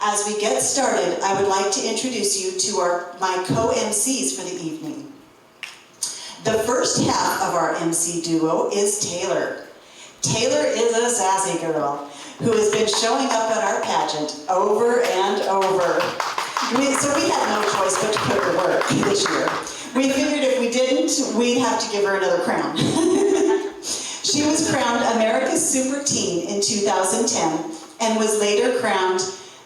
As we get started, I would like to introduce you to my co-MCs for the evening. The first half of our MC duo is Taylor. Taylor is a sassy girl who has been showing up at our pageant over and over. So we had no choice but to put her to work this year. We figured if we didn't, we'd have to give her another crown. She was crowned America's Super Teen in 2010 and was later crowned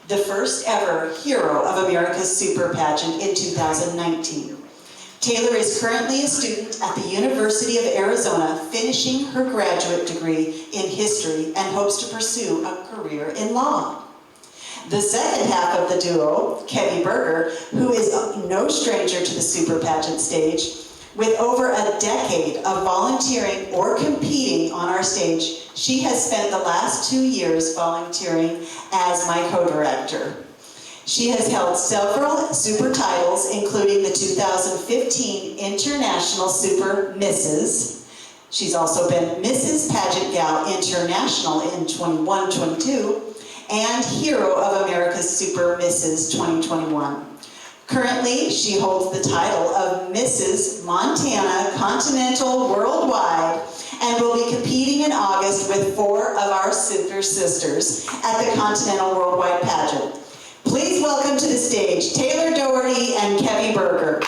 the first ever Hero of America's Super Pageant in 2019. Taylor is currently a student at the University of Arizona, finishing her graduate degree in history and hopes to pursue a career in law. The second half of the duo, Kevy Berger, who is no stranger to the Super Pageant stage, with over a decade of volunteering or competing on our stage, she has spent the last 2 years volunteering as my co-director. She has held several super titles, including the 2015 International Super Mrs. She's also been Mrs. Pageant Gal International in 21-22 and Hero of America's Super Mrs. 2021. Currently, she holds the title of Mrs. Montana Continental Worldwide and will be competing in August with 4 of our super sisters at the Continental Worldwide Pageant. Please welcome to the stage Taylor Doherty and Kevy Berger.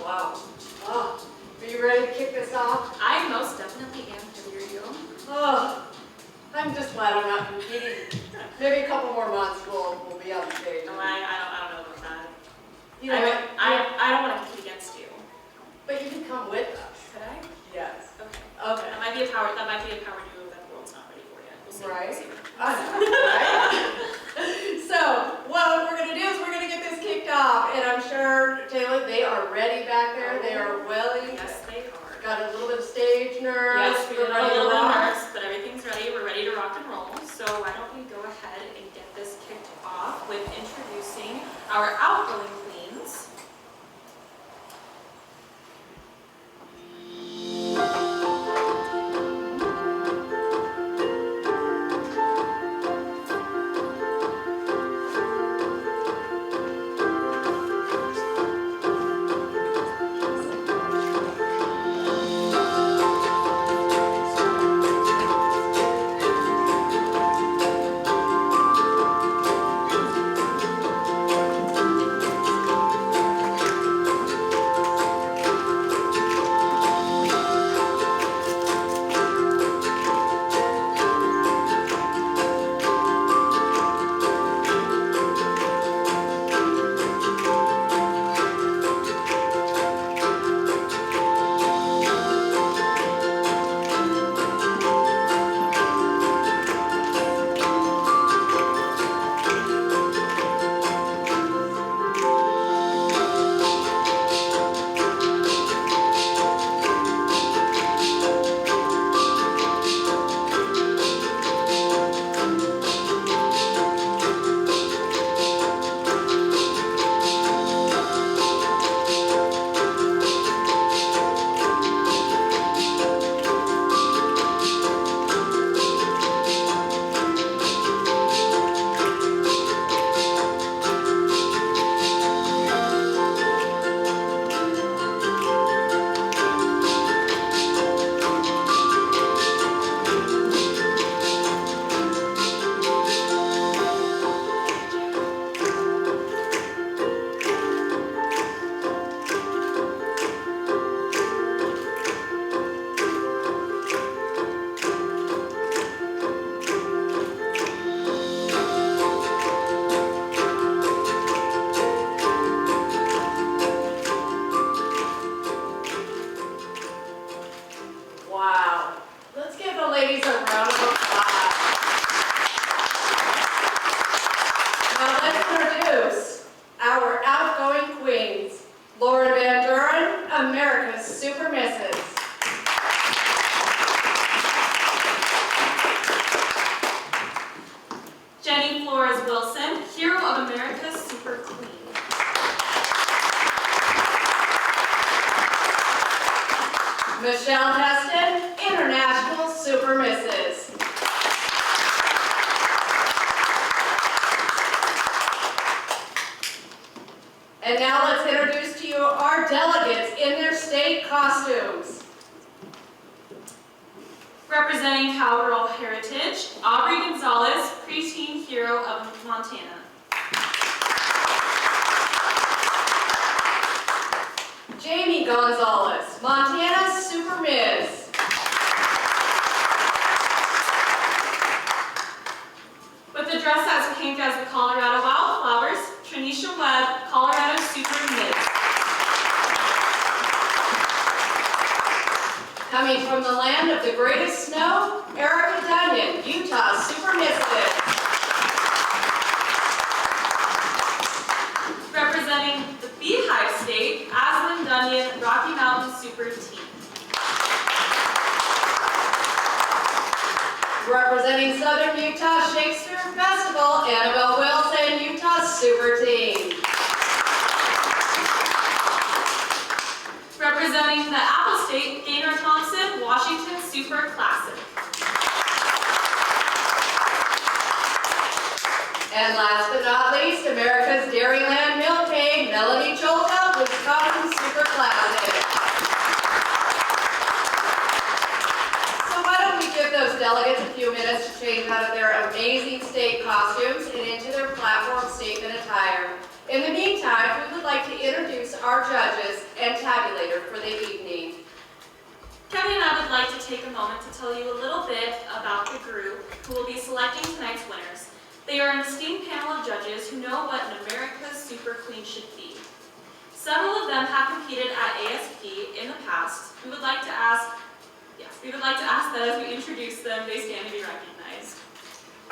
Wow. Oh, are you ready to kick this off? I most definitely am. How are you? Oh, I'm just glad I'm not competing. Maybe a couple more months we'll be on stage. No, I don't know about that. You know I don't want to compete against you. But you can come with us. Could I? Yes. Okay. That might be a power move that the world's not ready for yet. We'll see. Right. We'll see. I know, right? So, what we're going to do is we're going to get this kicked off, and I'm sure, Taylor, they are ready back there. They are willing. Yes, they are. Got a little bit of stage nerves. Yes, we got a little bit of nerves, but everything's ready. We're ready to rock and roll. So why don't we go ahead and get this kicked off with introducing our outgoing queens. Wow. Let's give the ladies a round of applause. Now let's introduce our outgoing queens, Laura Van Duren, America's Super Mrs. Jenny Flores Wilson, Hero of America's Super Queen. Michelle Heston, International Super Mrs. And now let's introduce to you our delegates in their state costumes. Representing Cowgirl Heritage, Aubrey Gonzalez, preteen hero of Montana. Jamie Gonzalez, Montana Super Miss. With a dress as pink as the Colorado Wildflowers, Tranisha Webb, Colorado Super Miss. Coming from the land of the greatest snow, Erica Dunyan, Utah Super Misfit. Representing the Beehive State, Aslan Dunyan, Rocky Mountain Super Team. Representing Southern Utah Shakespeare Festival, Annabelle Wilson, Utah Super Team. Representing the Apple State, Gaynor Thompson, Washington Super Classic. And last but not least, America's Dairyland Milk Maid, Melanie Cholka, Wisconsin Super Classic. So why don't we give those delegates a few minutes to change out of their amazing state costumes and into their platform statement attire. In the meantime, we would like to introduce our judges and tabulator for the evening. Kevin and I would like to take a moment to tell you a little bit about the group who will be selecting tonight's winners. They are an esteemed panel of judges who know what an America's Super Queen should be. Several of them have competed at ASP in the past. We would like to ask that as we introduce them, they stand to be recognized.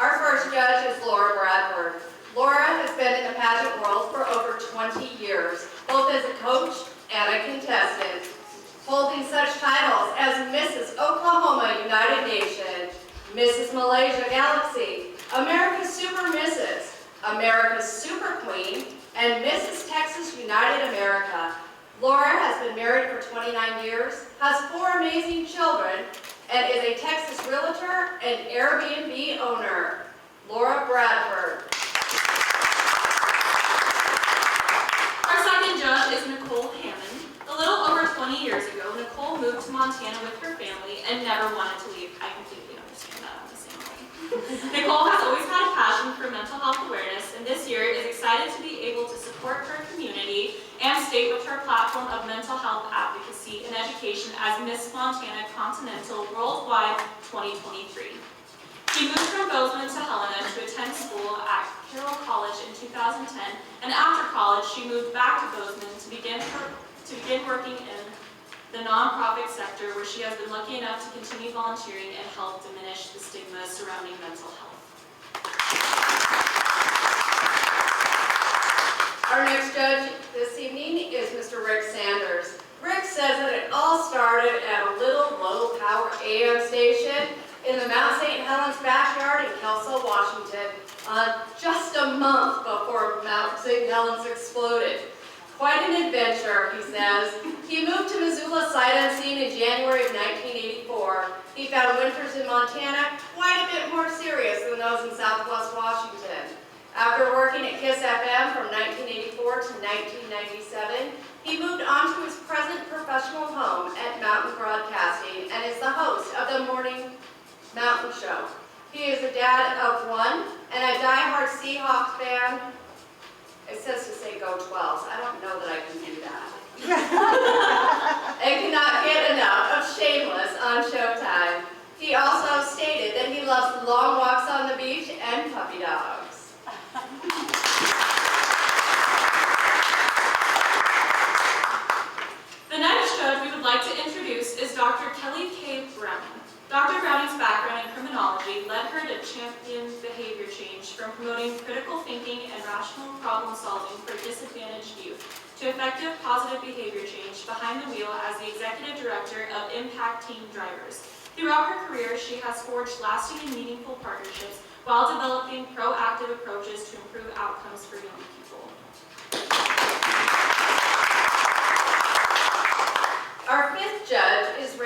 Our first judge is Laura Bradford. Laura has been in the pageant world for over 20 years, both as a coach and a contestant, holding such titles as Mrs. Oklahoma United Nation, Mrs. Malaysia Galaxy, America's Super Mrs., America's Super Queen, and Mrs. Texas United America. Laura has been married for 29 years, has 4 amazing children, and is a Texas realtor and Airbnb owner. Laura Bradford. Our second judge is Nicole Hammond. A little over 20 years ago, Nicole moved to Montana with her family and never wanted to leave. I completely understand that. I'm the same way. Nicole has always had a passion for mental health awareness, and this year is excited to be able to support her community and state with her platform of mental health advocacy and education as Miss Montana Continental Worldwide 2023. She moved from Bozeman to Helena to attend school at Carroll College in 2010, and after college, she moved back to Bozeman to begin working in the nonprofit sector, where she has been lucky enough to continue volunteering and help diminish the stigma surrounding mental health. Our next judge this evening is Mr. Rick Sanders. Rick says that it all started at a little low-power AM station in the Mount St. Helens backyard in Kelso, Washington, just a month before Mount St. Helens exploded. Quite an adventure, he says. He moved to Missoula sight unseen in January of 1984. He found winters in Montana quite a bit more serious than those in Southwest Washington. After working at KISS FM from 1984 to 1997, he moved on to his present professional home at Mountain Broadcasting and is the host of the Morning Mountain Show. He is a dad of 1 and a diehard Seahawks fan. It says to say go 12s. I don't know that I can do that. And cannot get enough of Shameless on Showtime. He also stated that he loves long walks on the beach and puppy dogs. The next judge we would like to introduce is Dr. Kelly K. Browning. Dr. Browning's background in criminology led her to champion behavior change, from promoting critical thinking and rational problem solving for disadvantaged youth to effective positive behavior change behind the wheel as the executive director of Impact Team Drivers. Throughout her career, she has forged lasting and meaningful partnerships while developing proactive approaches to improve outcomes for young people. Our fifth judge is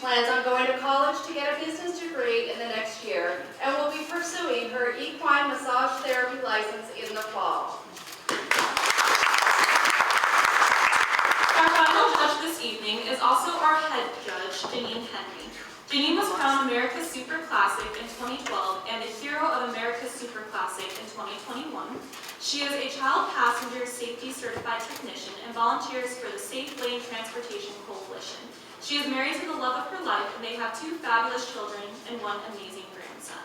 plans on going to college to get a business degree in the next year and will be pursuing her equine massage therapy license in the fall. Our final judge this evening is also our head judge, Janine Henry. Janine was crowned America's Super Classic in 2012 and a Hero of America's Super Classic in 2021. She is a child passenger safety certified technician and volunteers for the Safe Lane Transportation Coalition. She is married to the love of her life, and they have 2 fabulous children and 1 amazing grandson.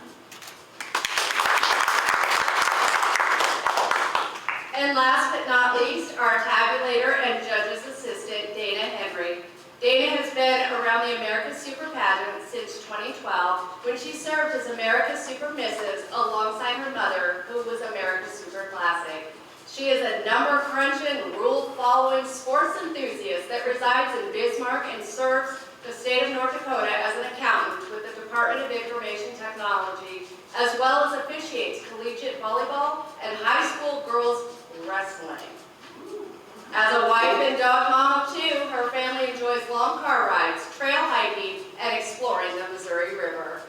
And last but not least, our tabulator and judge's assistant, Dana Henry. Dana has been around the America's Super Pageant since 2012, when she served as America's Super Mrs. alongside her mother, who was America's Super Classic. She is a number-crunching, rule-following sports enthusiast that resides in Bismarck and serves the state of North Dakota as an accountant with the Department of Information Technology, as well as officiates collegiate volleyball and high school girls wrestling. As a wife and dog mom of 2, her family enjoys long car rides, trail hiking, and exploring the Missouri River.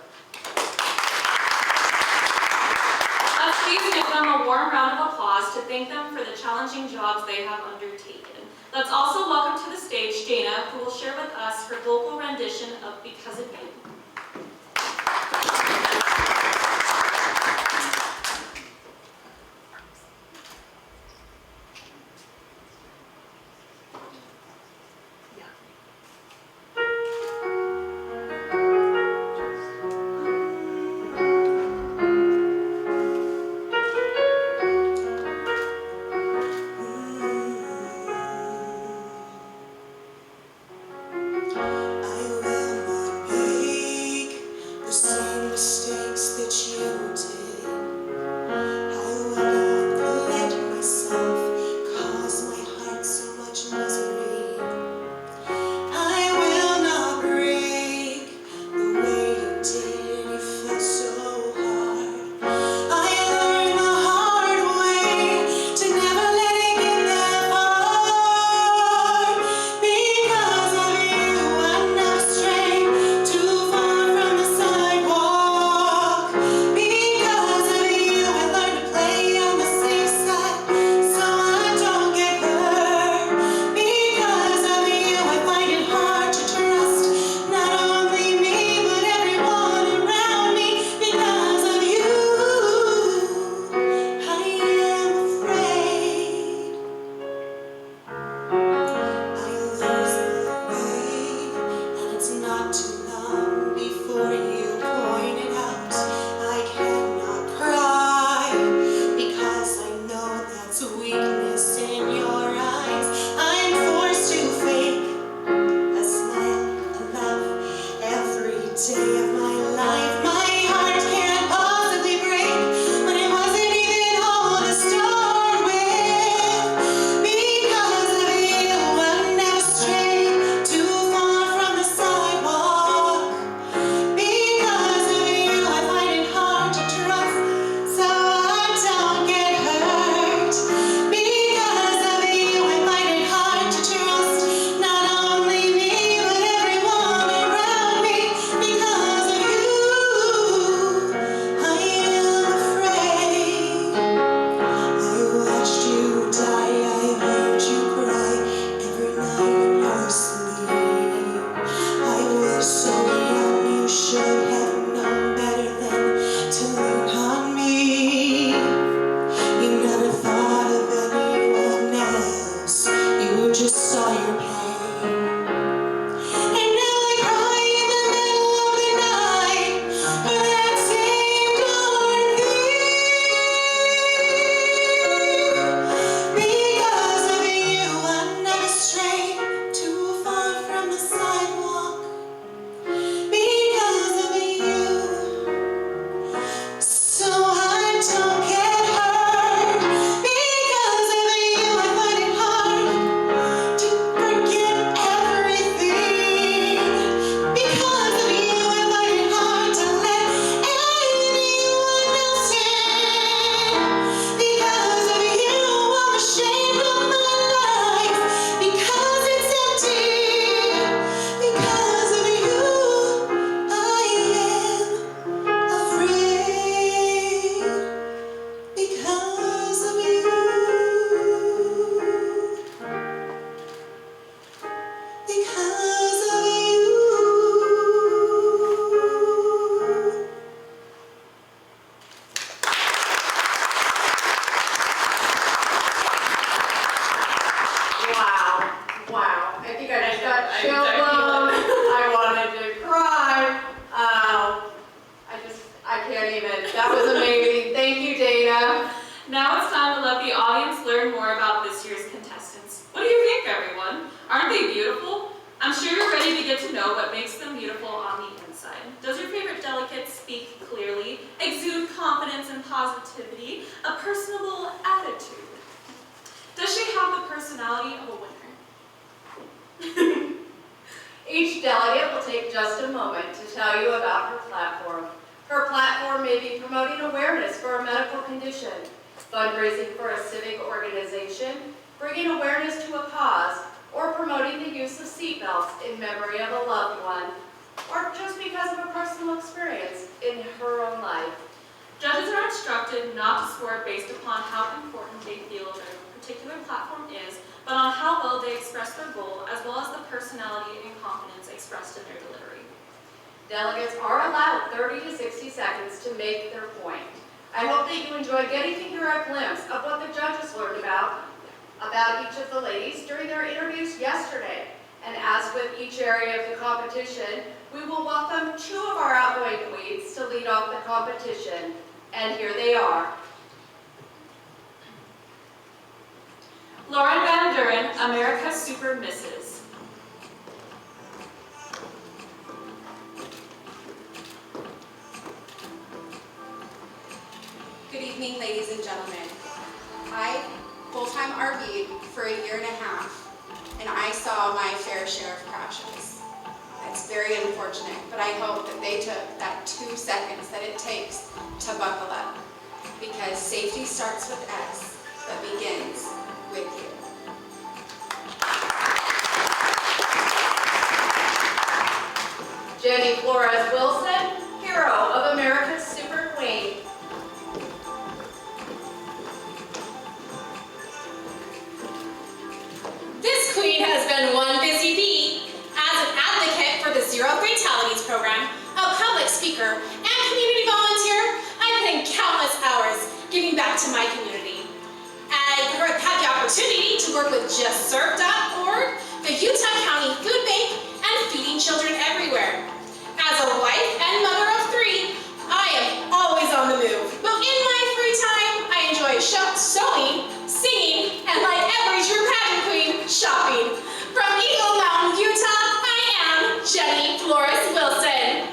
Let's please give them a warm round of applause to thank them for the challenging jobs they have undertaken. Let's also welcome to the stage Dana, who will share with us her vocal rendition of Because of You. I will not be get to know what makes them beautiful on the inside. Does your favorite delegate speak clearly, exude confidence and positivity, a personable attitude? Does she have the personality of a winner? Each delegate will take just a moment to tell you about her platform. Her platform may be promoting awareness for a medical condition, fundraising for a civic organization, bringing awareness to a cause, or promoting the use of seatbelts in memory of a loved one, or just because of a personal experience in her own life. Judges are instructed not to score based upon how important they feel their particular platform is, but on how well they express their goal, as well as the personality and confidence expressed in their delivery. Delegates are allowed 30 to 60 seconds to make their point. I hope that you enjoy getting to hear a glimpse of what the judges learned about each of the ladies during their interviews yesterday. And as with each area of the competition, we will welcome 2 of our outgoing queens to lead off the competition. And here they are. Lauren Van Duren, America's Super Mrs. Good evening, ladies and gentlemen. I full-time RV'd for a year and a half, and I saw my fair share of crashes. It's very unfortunate, but I hope that they took that 2 seconds that it takes to buckle up, because safety starts with S, but begins with you. Jenny Flores Wilson, hero of America's Super Queen. This queen has been one busy bee. As an advocate for the Zero Fatalities program, a public speaker, and community volunteer, I've put in countless hours giving back to my community. I've had the opportunity to work with JustServe.org, the Utah County Food Bank, and Feeding Children Everywhere. As a wife and mother of 3, I am always on the move. But in my free time, I enjoy sewing, singing, and like every true pageant queen, shopping. From Eagle Mountain, Utah, I am Jenny Flores Wilson.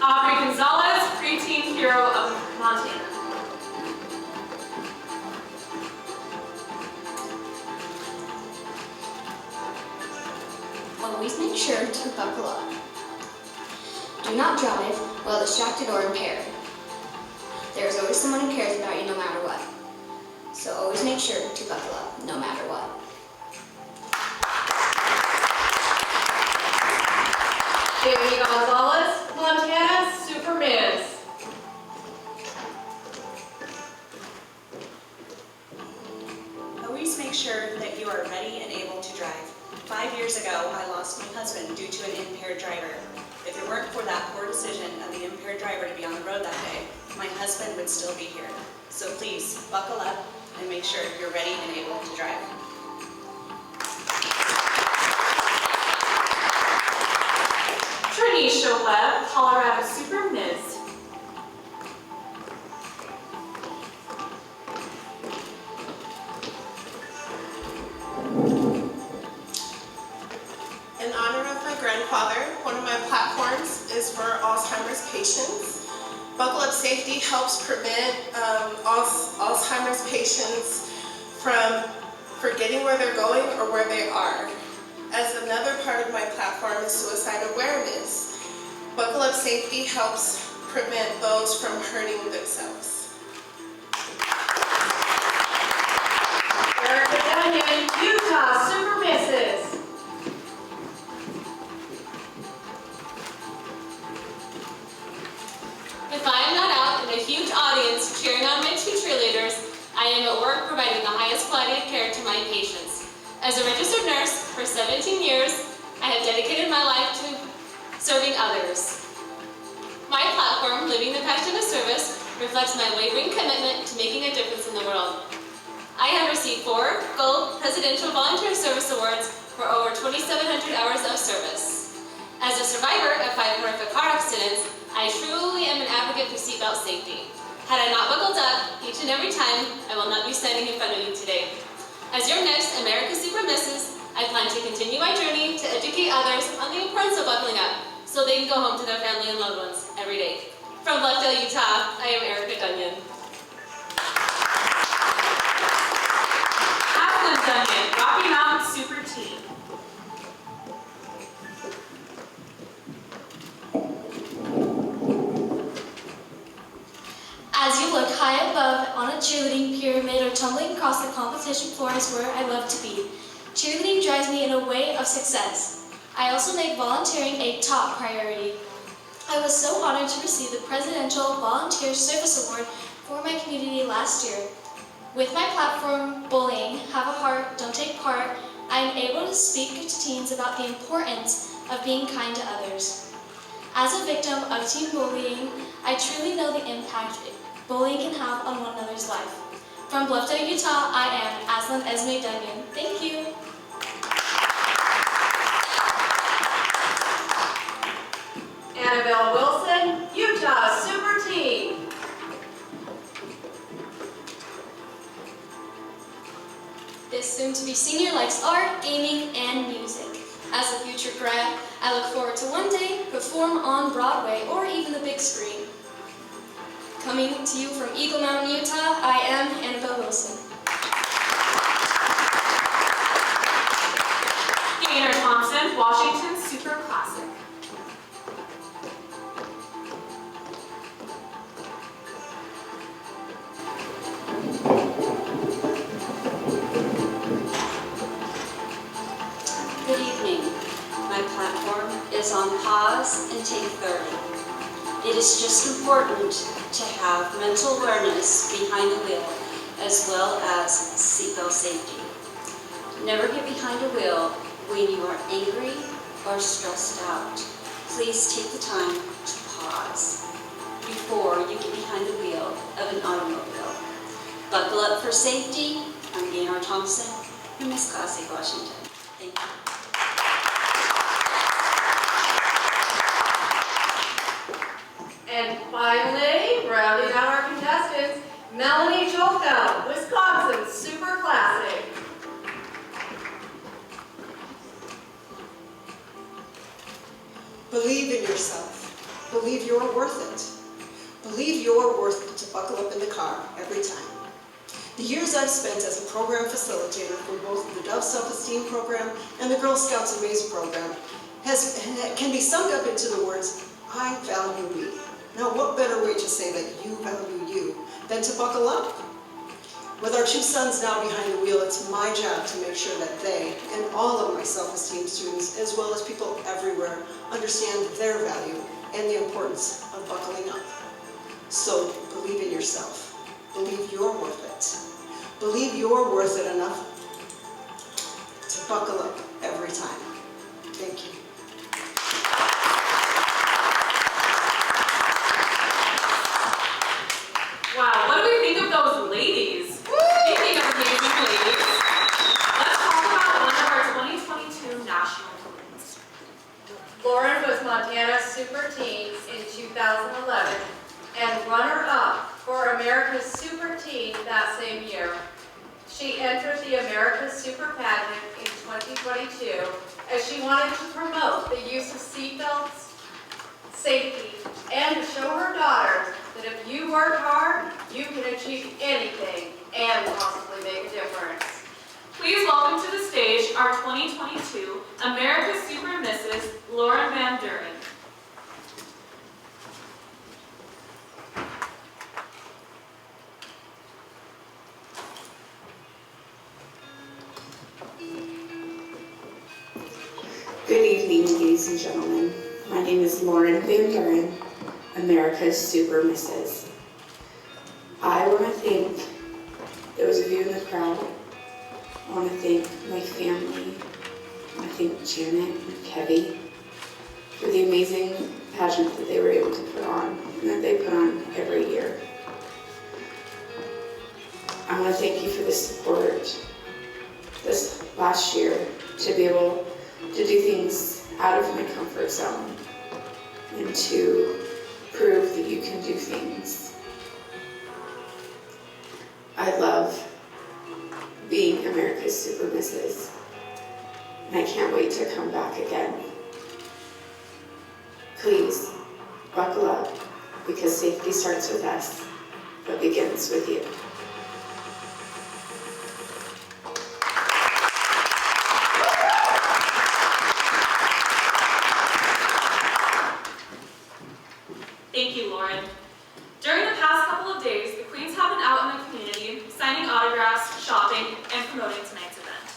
Aubrey Gonzalez, preteen hero of Montana. Always make sure to buckle up. Do not drive while distracted or impaired. There is always someone who cares about you no matter what. So always make sure to buckle up no matter what. Jamie Gonzalez, Montana's Super Miss. Always make sure that you are ready and able to drive. 5 years ago, I lost my husband due to an impaired driver. If it weren't for that poor decision of the impaired driver to be on the road that day, my husband would still be here. So please, buckle up and make sure you're ready and able to drive. Trinisha Webb, Colorado Super Miss. In honor of my grandfather, one of my platforms is for Alzheimer's patients. Buckle Up Safety helps prevent Alzheimer's patients from forgetting where they're going or where they are. As another part of my platform is suicide awareness. Buckle Up Safety helps prevent those from hurting themselves. Erica Dunyan, Utah Super Misses. If I am not out in a huge audience cheering on my 2 cheerleaders, I am at work providing the highest quality of care to my patients. As a registered nurse for 17 years, I have dedicated my life to serving others. My platform, Living the Passion of Service, reflects my wavering commitment to making a difference in the world. I have received 4 Gold Presidential Volunteer Service Awards for over 2,700 hours of service. As a survivor of 5 horrific car accidents, I truly am an advocate for seatbelt safety. Had I not buckled up each and every time, I will not be standing in front of you today. As your next America's Super Misses, I plan to continue my journey to educate others on the importance of buckling up so they can go home to their family and loved ones every day. From Bluffdale, Utah, I am Erica Dunyan. Ashlyn Dunyan, Rocky Mountain Super Team. As you look high above on a cheerleading pyramid or tumbling across the competition floor is where I love to be. Cheerleading drives me in a way of success. I also make volunteering a top priority. I was so honored to receive the Presidential Volunteer Service Award for my community last year. With my platform, Bullying, Have a Heart, Don't Take Part, I am able to speak to teens about the importance of being kind to others. As a victim of teen bullying, I truly know the impact bullying can have on one another's life. From Bluffdale, Utah, I am Aslan Esme Dunyan. Thank you. Annabelle Wilson, Utah Super Team. This soon-to-be senior likes art, gaming, and music. As a future grad, I look forward to one day perform on Broadway or even the big screen. Coming to you from Eagle Mountain, Utah, I am Annabelle Wilson. Gaynor Thompson, Washington Super Classic. Good evening. My platform is on pause and take 30. It is just important to have mental awareness behind the wheel as well as seatbelt safety. Never get behind a wheel when you are angry or stressed out. Please take the time to pause before you get behind the wheel of an automobile. Buckle up for safety. I'm Gaynor Thompson from Miss Classic, Washington. Thank you. And finally, rounding out our contestants, Melanie Jolka, Wisconsin Super Classic. Believe in yourself. Believe you're worth it. Believe you're worth it to buckle up in the car every time. The years I've spent as a program facilitator for both the Dove Self-Esteem Program and the Girl Scouts and Maze Program can be summed up into the words, I value me. Now, what better way to say that you value you than to buckle up? With our two sons now behind the wheel, it's my job to make sure that they and all of my self-esteem students, as well as people everywhere, understand their value and the importance of buckling up. So, believe in yourself. Believe you're worth it. Believe you're worth it enough to buckle up every time. Thank you. Wow, what do we think of those ladies? Speaking of amazing ladies, let's talk about one of our 2022 national teams. Lauren was Montana's Super Teen in 2011 and runner-up for America's Super Teen that same year. She entered the America's Super Pageant in 2022 as she wanted to promote the use of seatbelts, safety, and to show her daughters that if you work hard, you can achieve anything and possibly make a difference. Please welcome to the stage our 2022 America's Super Mrs. Lauren Van Duren. Good evening, ladies and gentlemen. My name is Lauren Van Duren, America's Super Mrs. I want to thank those of you in the crowd. I want to thank my family. I want to thank Janet and Kevy for the amazing pageant that they were able to put on and that they put on every year. I want to thank you for the support this last year to be able to do things out of my comfort zone and to prove that you can do things. I love being America's Super Mrs. And I can't wait to come back again. Please, buckle up, because safety starts with us, but begins with you. Thank you, Lauren. During the past couple of days, the Queens have been out in the community, signing autographs, shopping, and promoting tonight's event.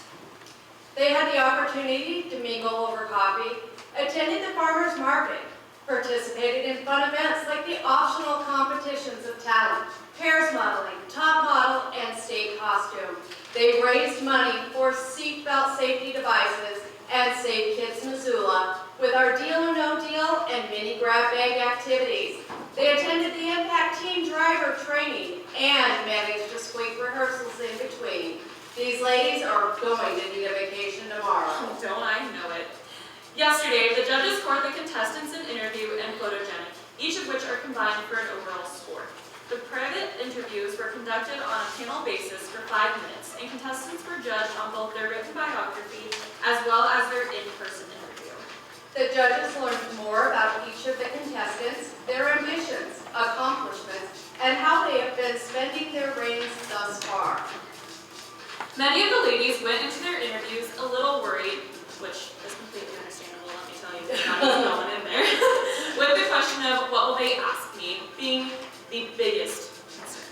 They had the opportunity to mingle over coffee, attended the farmers market, participated in fun events like the optional competitions of talent, pairs modeling, top model, and state costume. They raised money for seatbelt safety devices and Save Kids Missoula with our Deal or No Deal and mini grab bag activities. They attended the Impact Team driver training and managed to squeak rehearsals in between. These ladies are going to need a vacation tomorrow. Don't I know it. Yesterday, the judges scored the contestants in interview and photogenic, each of which are combined for an overall score. The private interviews were conducted on a panel basis for 5 minutes, and contestants were judged on both their written biography as well as their in-person interview. The judges learned more about each of the contestants, their ambitions, accomplishments, and how they have been spending their reigns thus far. Many of the ladies went into their interviews a little worried, which is completely understandable, let me tell you, there's not just going in there, with the question of what will they ask me being the biggest concern.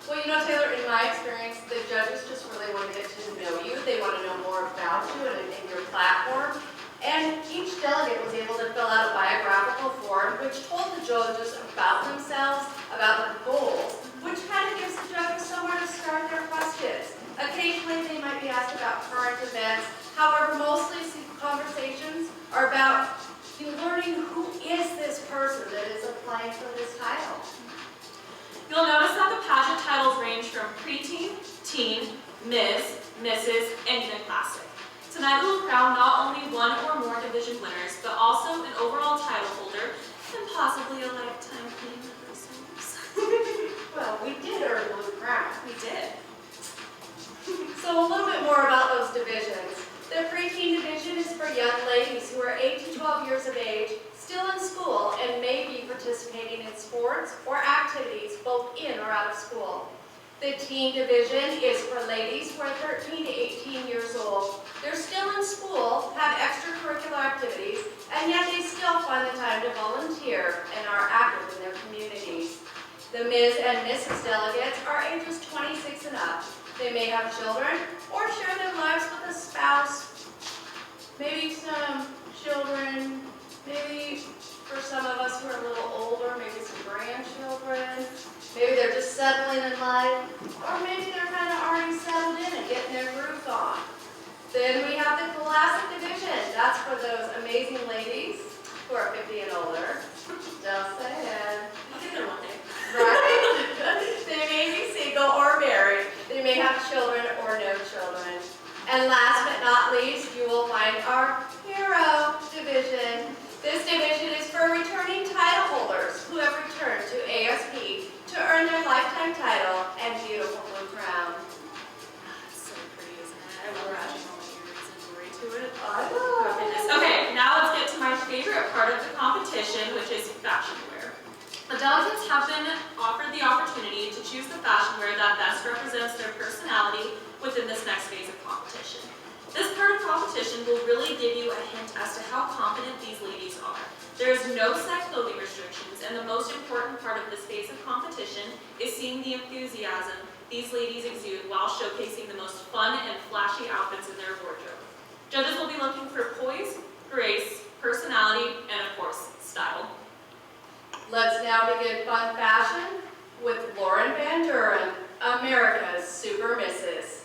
Well, you know, Taylor, in my experience, the judges just really want to get to know you. They want to know more about you and your platform. And each delegate was able to fill out a biographical form which told the judges about themselves, about their goals, which kind of gives the judges somewhere to start their questions. Occasionally, they might be asked about current events. However, mostly conversations are about learning who is this person that is applying for this title. You'll notice that the pageant titles range from preteen, teen, Ms., Mrs., and even classic. Tonight we will crown not only one or more division winners, but also an overall title holder and possibly a lifetime queen of ourselves. Well, we did earn Blue Crown. We did. So a little bit more about those divisions. The preteen division is for young ladies who are 8 to 12 years of age, still in school, and may be participating in sports or activities both in or out of school. The teen division is for ladies who are 13 to 18 years old. They're still in school, have extracurricular activities, and yet they still find the time to volunteer and are active in their communities. The Ms. and Mrs. delegates are ages 26 and up. They may have children or share their lives with a spouse, maybe some children, maybe for some of us who are a little older, maybe some grandchildren, maybe they're just settling in life, or maybe they're kind of already settled in and getting their groove on. Then we have the classic division. That's for those amazing ladies who are 50 and older. Just saying. I'll get there one day. Right? They may be single or married. They may have children or no children. And last but not least, you will find our hero division. This division is for returning title holders who have returned to ASP to earn their lifetime title and beautiful blue crown. It's so pretty, isn't it? I love watching all the earrings and jewelry to it. I know. Oh, goodness. Okay, now let's get to my favorite part of the competition, which is fashion wear. The delegates have been offered the opportunity to choose the fashion wear that best represents their personality within this next phase of competition. This part of competition will really give you a hint as to how confident these ladies are. There is no set clothing restrictions, and the most important part of this phase of competition is seeing the enthusiasm these ladies exude while showcasing the most fun and flashy outfits in their wardrobe. Judges will be looking for poise, grace, personality, and of course, style. Let's now begin fun fashion with Lauren Van Duren, America's Super Mrs.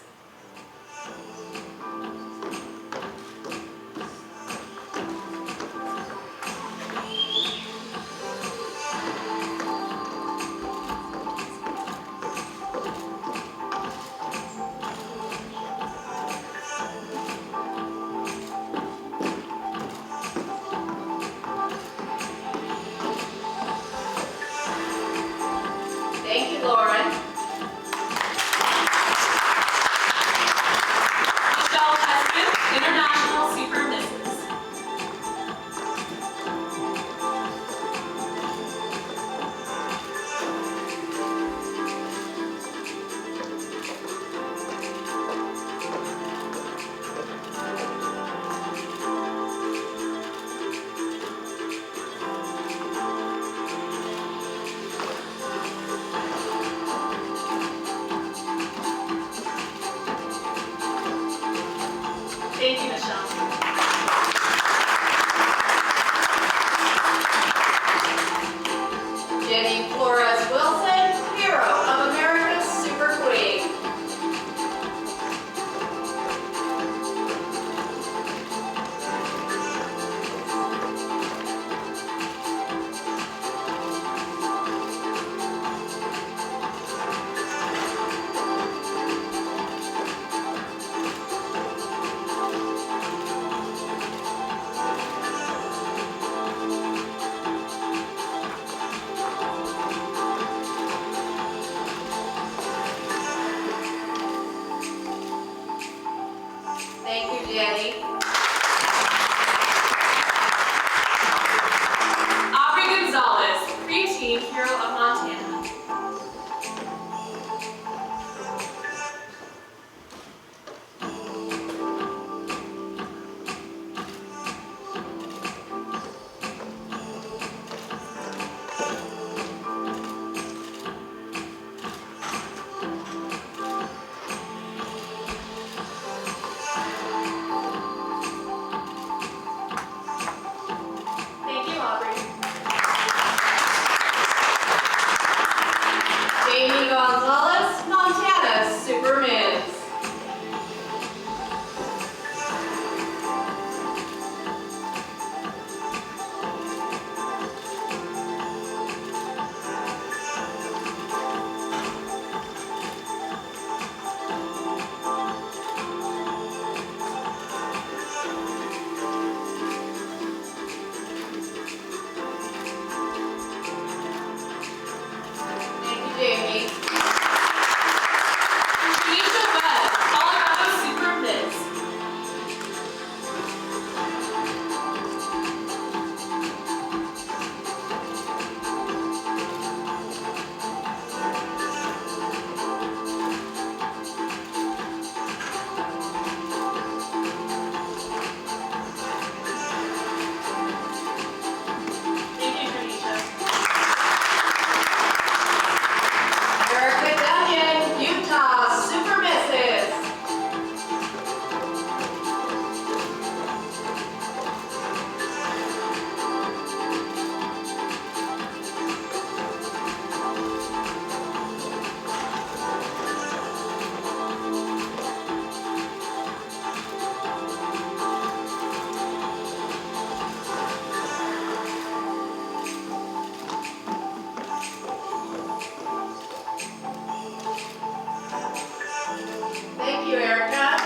you, Erica.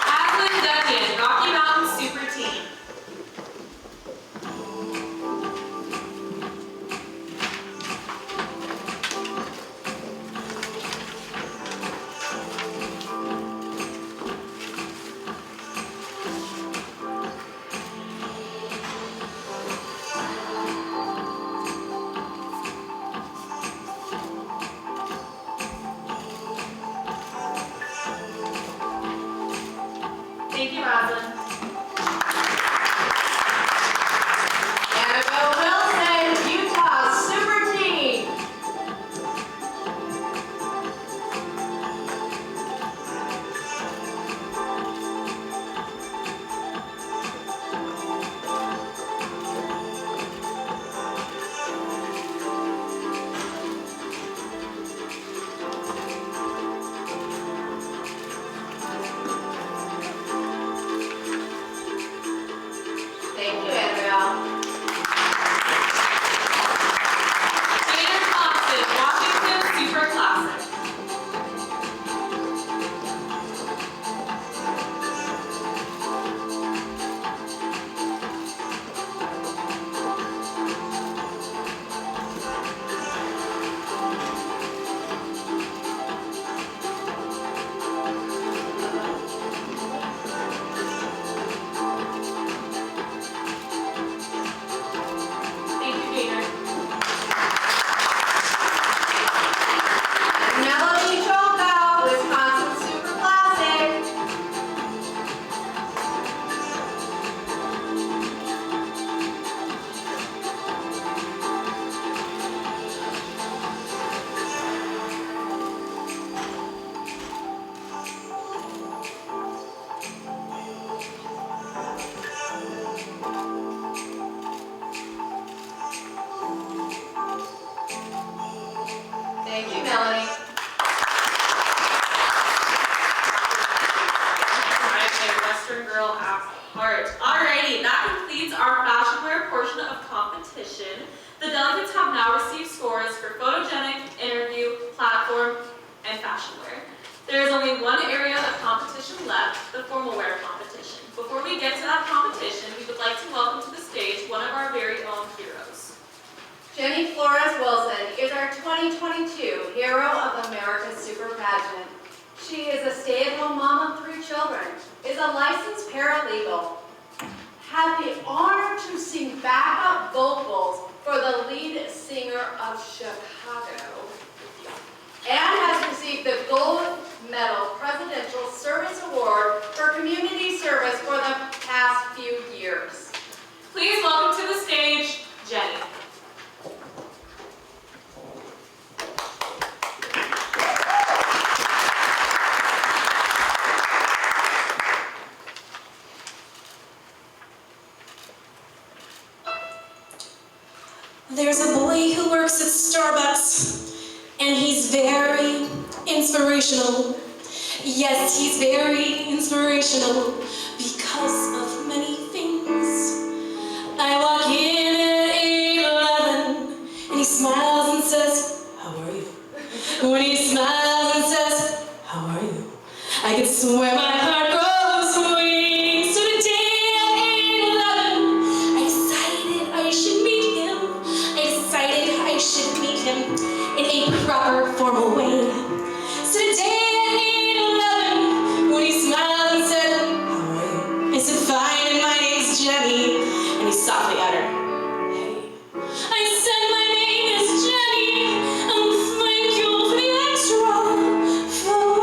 Aslyn Duncan, Rocky Mountain Super Team. Thank you, Aslyn. Annabelle Wilson, Utah Super Team. Thank you, Annabelle. Tanner Thompson, Washington Super Classic. Thank you, Tanner. Melody Cholka, Wisconsin Super Classic. Thank you, Melanie. Alright, and Western Girl at heart. Alrighty, that completes our fashion wear portion of competition. The delegates have now received scores for photogenic, interview, platform, and fashion wear. There is only one area of competition left, the formal wear competition. Before we get to that competition, we would like to welcome to the stage one of our very own heroes. Jenny Flores Wilson is our 2022 Hero of America's Super Pageant. She is a stay-at-home mom of 3 children, is a licensed paralegal, had the honor to sing backup vocals for the lead singer of Chicago, and has received the Gold Medal Presidential Service Award for community service for the past few years. Please welcome to the stage, Jenny. There's a boy who works at Starbucks, and he's very inspirational. Yes, he's very inspirational because of many things. I walk in at 8:11, and he smiles and says, "How are you?" When he smiles and says, "How are you?" I can swear my heart grows wings. So today at 8:11, I decided I should meet him. I decided I should meet him in a proper, formal way. So today at 8:11, when he smiled and said, "How are you?" I said, "Fine, and my name's Jenny." And he softly uttered, "Hey." I said, "My name is Jenny, and thank you for the extra phone."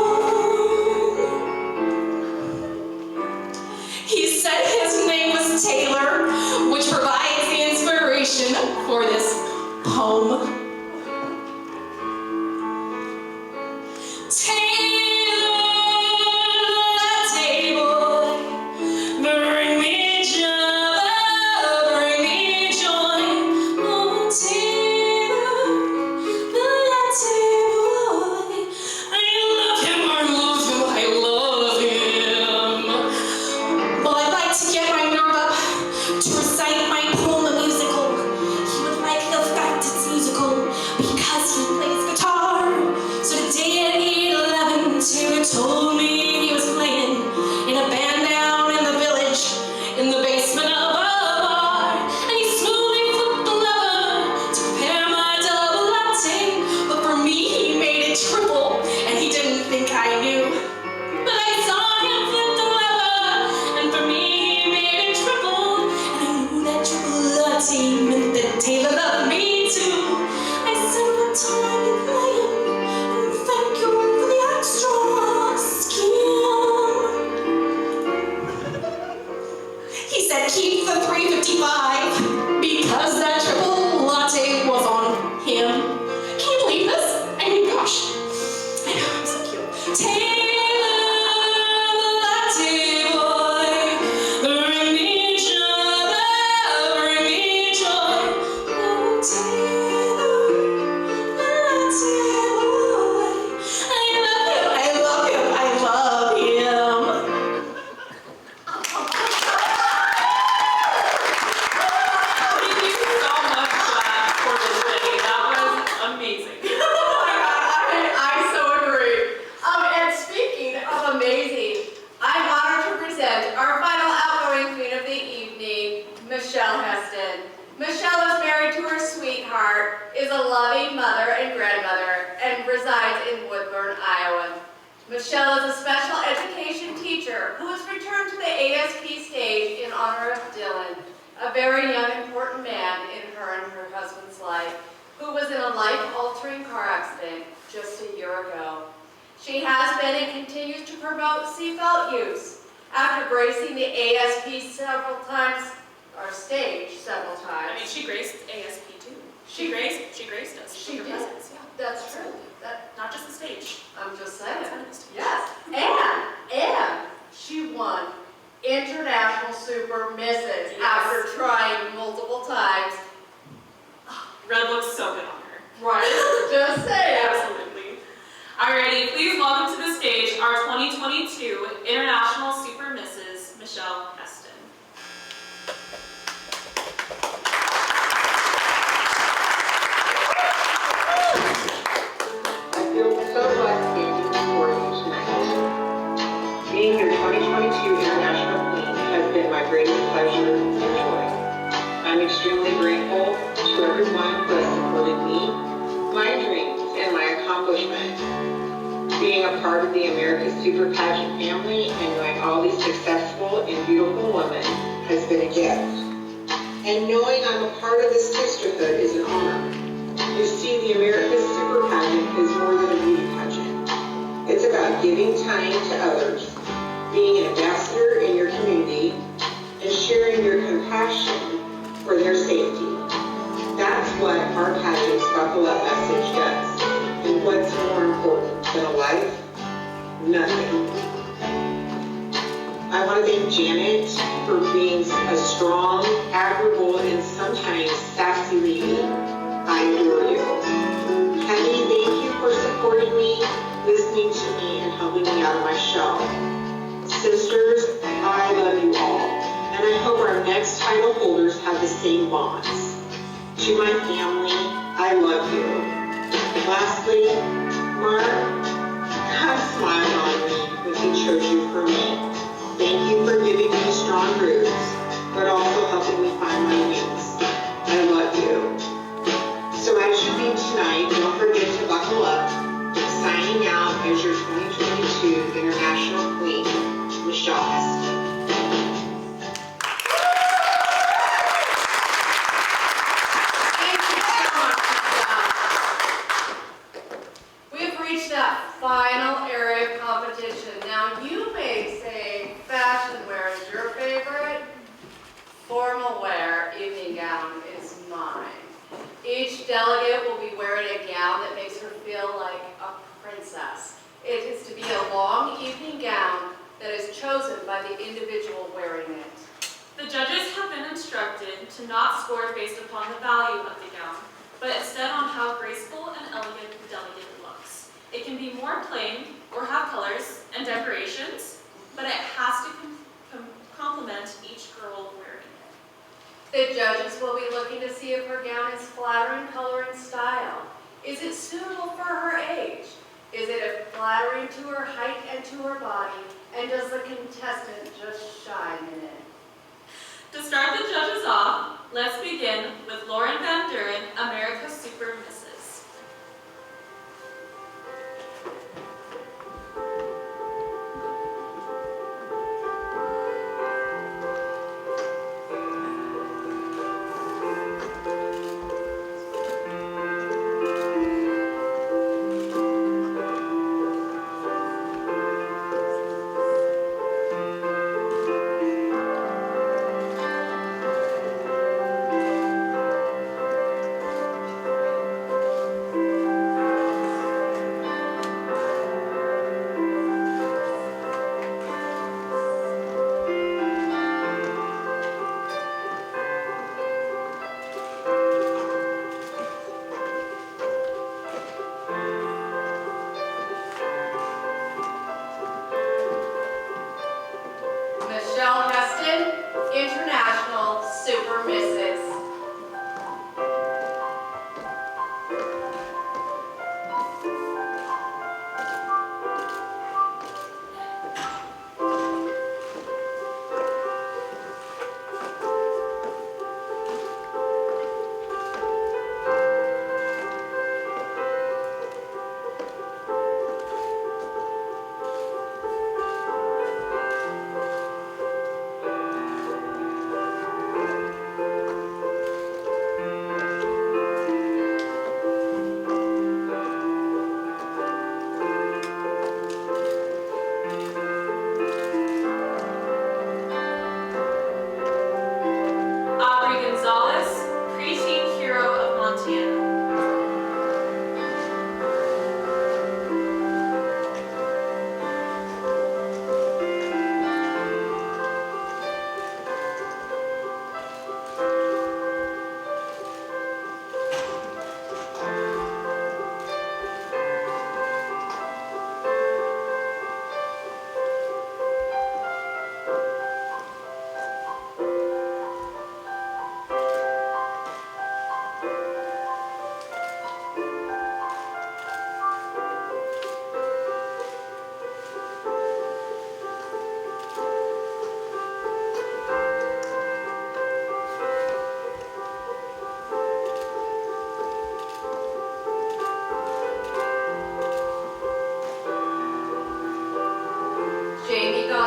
Michelle is a special education teacher who has returned to the ASP stage in honor of Dylan, a very young, important man in her and her husband's life, who was in a life-altering car accident just a year ago. She has been and continues to promote seatbelt use after gracing the ASP several times, or stage several times. I mean, she graced ASP too. She graced us. She with her did. presence, yeah. That's true. Not just the stage. I'm just saying. Outside of the stage. Yes, and she won International Super Mrs. after trying multiple times. Red looks so good on her. Right? Just saying. Absolutely. Alrighty, please welcome to the stage our 2022 International Super Mrs. Michelle Heston. I feel so blessed standing before you tonight. Being your 2022 International Queen has been my greatest pleasure and joy. I'm extremely grateful to everyone who has supported me, my dreams, and my accomplishment. Being a part of the America's Super Pageant family and knowing all these successful and beautiful women has been a gift. And knowing I'm a part of this sisterhood is an honor. You see, the America's Super Pageant is more than a beauty pageant. It's about giving time to others, being an ambassador in your community, and sharing your compassion for their safety. That's what our pageant's Buckle Up message does. And what's more important than a life? Nothing. I want to thank Janet for being a strong, admirable, and sometimes sassy lady. I adore you. Kenny, thank you for supporting me, listening to me, and helping me out of my shell. Sisters, I love you all, and I hope our next title holders have the same bonds. To my family, I love you. Lastly, Mark, God smiled on me when he chose you for me. Thank you for giving me strong roots, but also helping me find my wings. I love you. So as you leave tonight, don't forget to buckle up. Signing out as your 2022 International Queen, Michelle Heston. Thank you so much, Michelle. We've reached that final area of competition. Now you may say fashion wear is your favorite. Formal wear, evening gown, is mine. Each delegate will be wearing a gown that makes her feel like a princess. It is to be a long evening gown that is chosen by the individual wearing it. The judges have been instructed to not score based upon the value of the gown, but instead on how graceful and elegant the delegate looks. It can be more plain or have colors and decorations, but it has to complement each girl wearing it. The judges will be looking to see if her gown is flattering color and style. Is it suitable for her age? Is it flattering to her height and to her body? And does the contestant just shine in it? To start the judges off, let's begin with Lauren Van Duren, America's Super Mrs.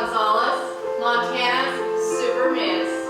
Gonzalez, Montana's Super Miss.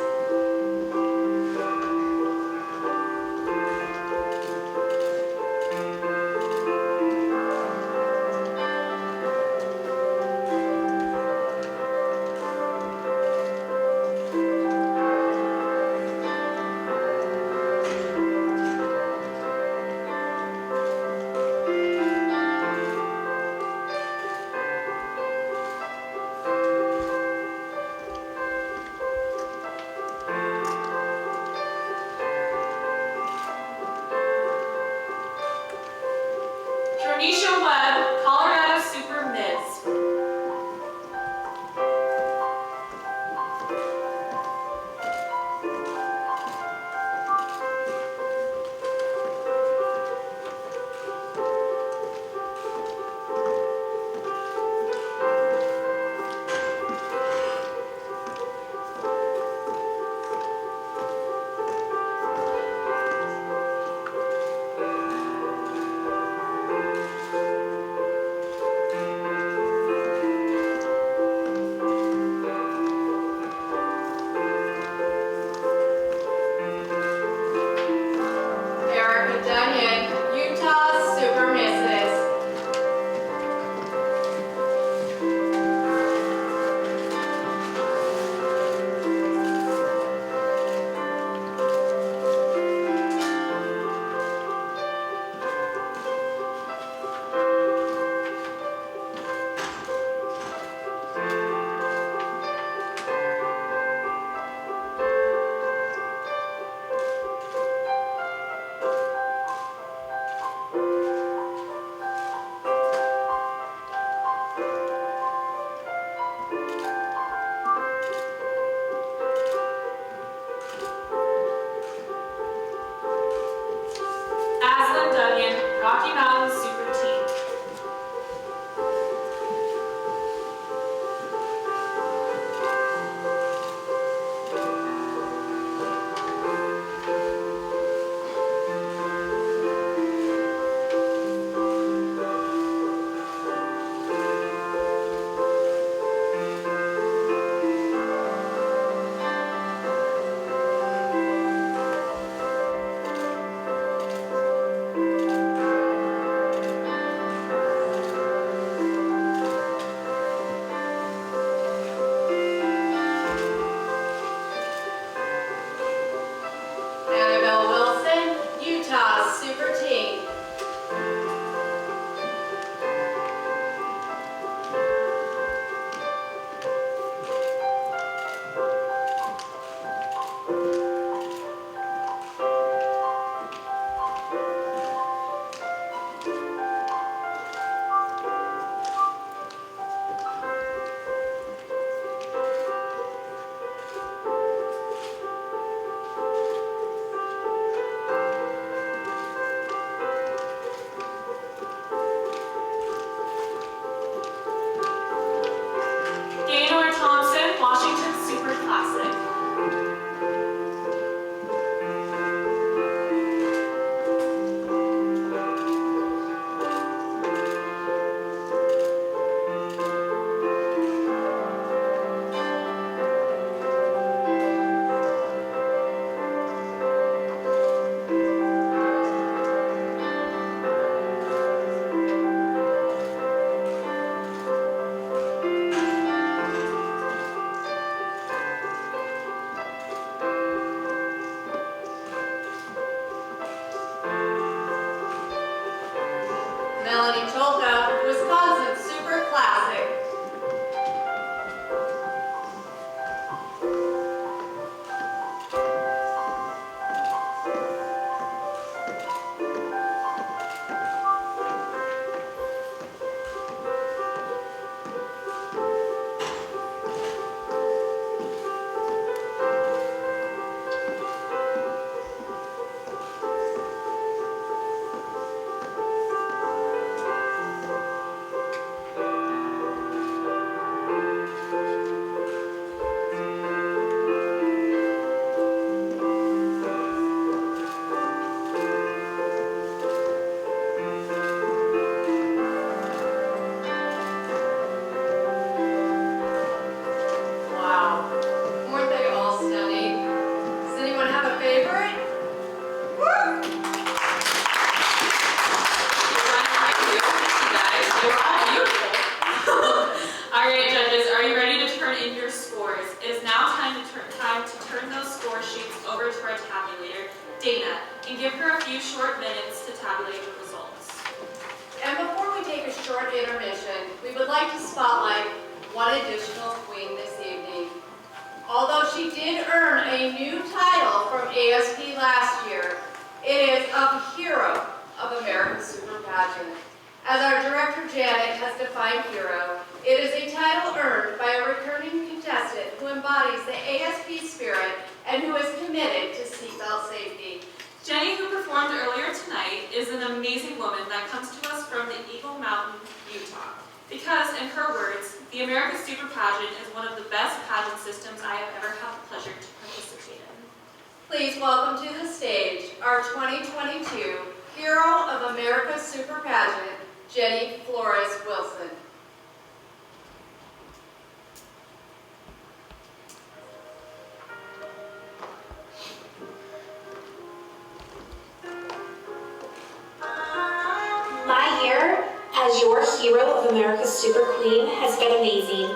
Tronisha Webb, Colorado Super Miss. intermission, we would like to spotlight one additional queen this evening. Although she did earn a new title from ASP last year, it is of Hero of America's Super Pageant. As our director Janet has defined hero, it is a title earned by a returning contestant who embodies the ASP spirit and who is committed to seatbelt safety. Jenny, who performed earlier tonight, is an amazing woman that comes to us from the Eagle Mountain, Utah. Because, in her words, the America's Super Pageant is one of the best pageant systems I have ever had the pleasure to participate in. Please welcome to the stage our 2022 Hero of America's Super Pageant, Jenny Flores Wilson. My year as your Hero of America's Super Queen has been amazing.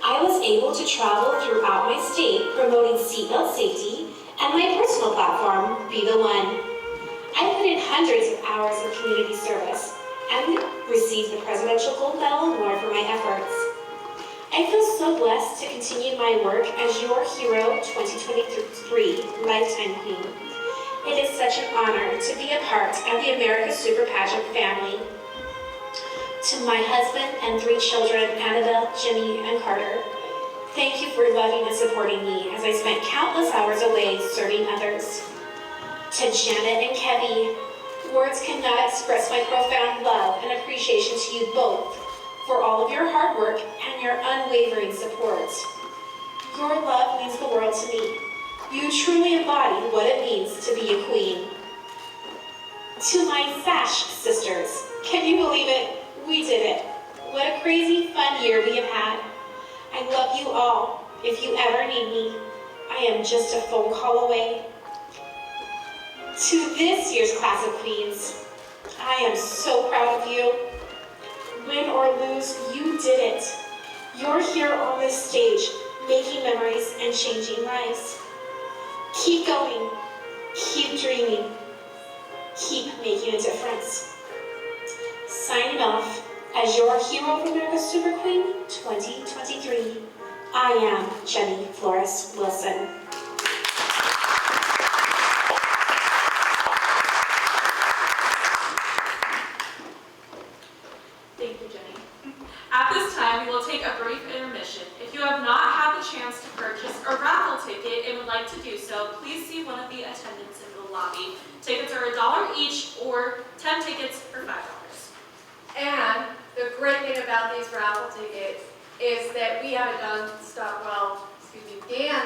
I was able to travel throughout my state promoting seatbelt safety and my personal platform, Be the One. I put in hundreds of hours of community service and received the Presidential Gold Medal Award for my efforts. I feel so blessed to continue my work as your Hero 2023 Lifetime Queen. It is such an honor to be a part of the America's Super Pageant family. To my husband and 3 children, Annabelle, Jimmy, and Carter, thank you for loving and supporting me as I spent countless hours away serving others. To Janet and Kevy, words cannot express my profound love and appreciation to you both for all of your hard work and your unwavering support. Your love means the world to me. You truly embody what it means to be a queen. To my Sash sisters, can you believe it? We did it. What a crazy, fun year we have had. I love you all. If you ever need me, I am just a phone call away. To this year's class of queens, I am so proud of you. Win or lose, you did it. You're here on this stage, making memories and changing lives. Keep going, keep dreaming, keep making a difference. Signing off as your Hero of America's Super Queen 2023, I am Jenny Flores Wilson. Thank you, Jenny. At this time, we will take a brief intermission. If you have not had the chance to purchase a raffle ticket and would like to do so, please see one of the attendants in the lobby. Tickets are $1 each or 10 tickets for $5. And the great thing about these raffle tickets is that we have a Dan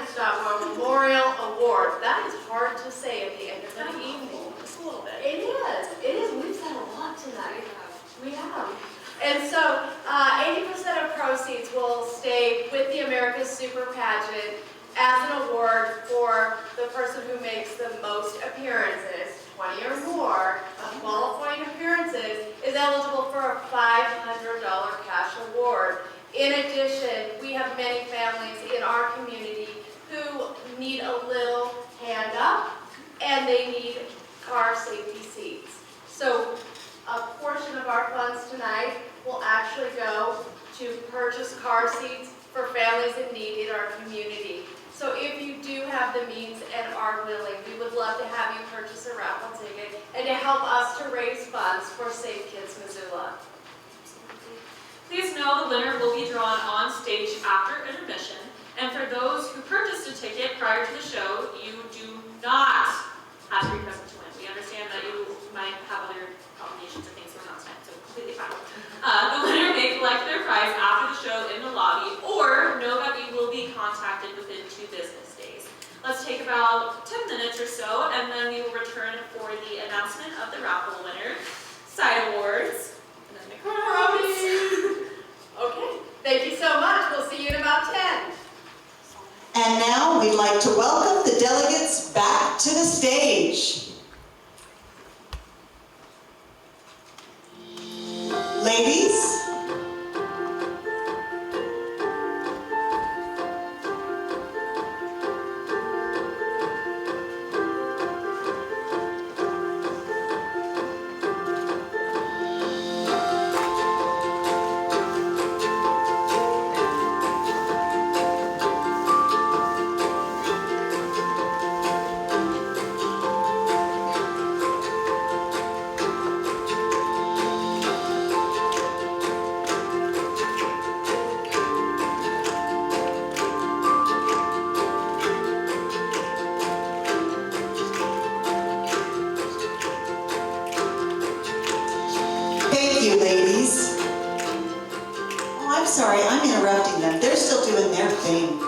Stockwell Memorial Award. That is hard to say at the end of the evening. Just a little bit. It is. It is. We've said a lot tonight. We have. And so 80% of proceeds will stay with the America's Super Pageant as an award for the person who makes the most appearances. 20 or more of qualifying appearances is eligible for a $500 cash award. In addition, we have many families in our community who need a little hand up and they need car safety seats. So a portion of our funds tonight will actually go to purchase car seats for families in need in our community. So if you do have the means and are willing, we would love to have you purchase a raffle ticket and to help us to raise funds for Safe Kids Missoula. Please know the winner will be drawn on stage after intermission. And for those who purchased a ticket prior to the show, you do not have to be present to win. We understand that you might have other obligations and things going on tonight, so completely fine. The winner may collect their prize after the show in the lobby, or know that we will be contacted within 2 business days. Let's take about 10 minutes or so, and then we will return for the announcement of the raffle winner, side awards, and then the crowds. Okay, thank you so much. We'll see you in about 10. And now we'd like to welcome the delegates back to the stage. Ladies, I'm sorry, I'm interrupting them. They're still doing their thing.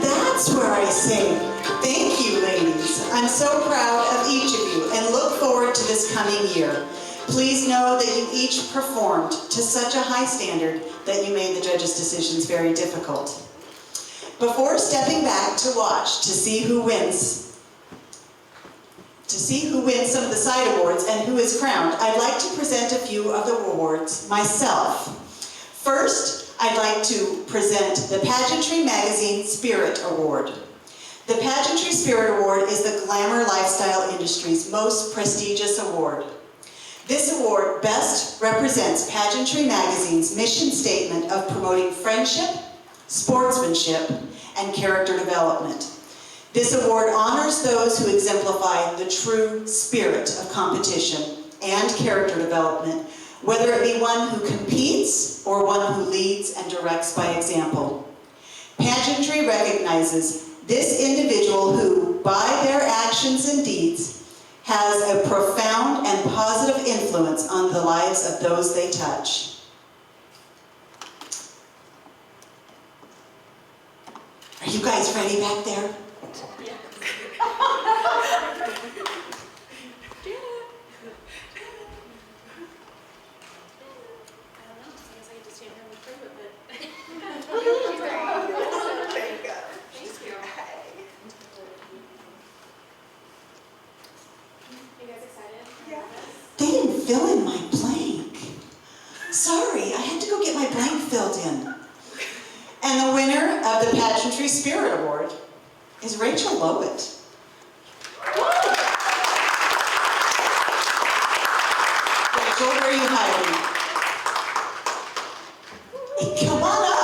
That's where I say, thank you, ladies. I'm so proud of each of you and look forward to this coming year. Please know that you each performed to such a high standard that you made the judges' decisions very difficult. Before stepping back to watch to see who wins some of the side awards and who is crowned, I'd like to present a few of the awards myself. First, I'd like to present the Pageantry Magazine Spirit Award. The Pageantry Spirit Award is the glamour lifestyle industry's most prestigious award. This award best represents Pageantry Magazine's mission statement of promoting friendship, sportsmanship, and character development. This award honors those who exemplify the true spirit of competition and character development, whether it be one who competes or one who leads and directs by example. Pageantry recognizes this individual who, by their actions and deeds, has a profound and positive influence on the lives of those they touch. Are you guys ready back there? They didn't fill in my blank. Sorry, I had to go get my blank filled in. And the winner of the Pageantry Spirit Award is Rachel Lowett. Rachel, where are you hiding? Hey, come on up.